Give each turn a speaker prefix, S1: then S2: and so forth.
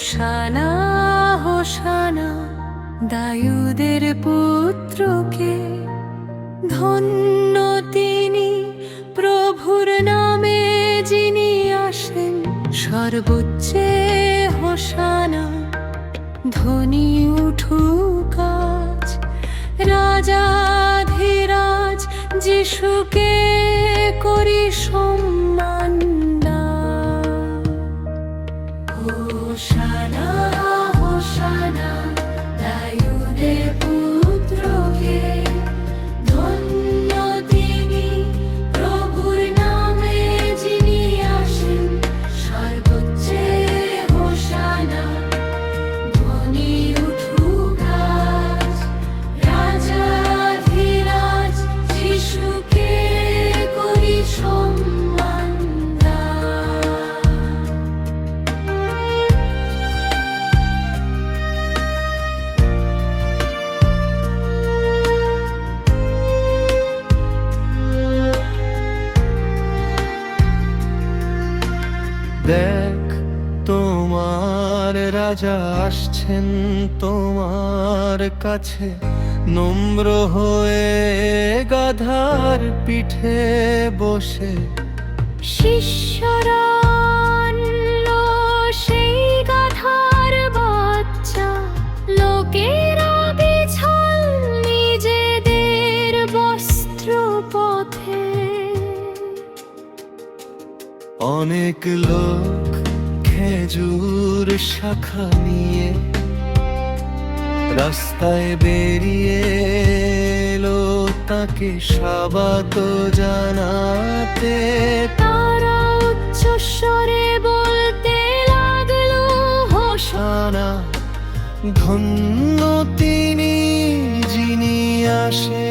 S1: হোশানা হোশানা দায়ুদের পুত্রকে, ধন্য তিনি প্রভুর নামে যিনি আসেন সর্বোচ্চে হোশানা। ধ্বনি উঠুক আজ, রাজাধিরাজ যিশুকে করি সম্মান। হোশানা হোশানা দায়ুদের পুত্রকে, ধন্য তিনি প্রভুর নামে যিনি আসেন সর্বোচ্চে হোশানা। ধ্বনি উঠুক আজ, রাজাধিরাজ যিশুকে করি সম্মান।
S2: দেখ তোমার রাজা আসছেন তোমার কাছে, নম্র হয়ে গাধার পিঠে বসে।
S1: শিষ্যরা আনলো সেই গাধার বাচ্চা, লোকেরা বিছাল নিজেদের বস্ত্র পথে।
S2: অনেক লোক খেজুর শাখা নিয়ে রাস্তায় বেরিয়ে এলো তাকে স্বাগত জানাতে।
S1: তারা উচ্চস্বরে বলতে লাগলো হোশানা।
S2: ধন্য তিনি যিনি আসে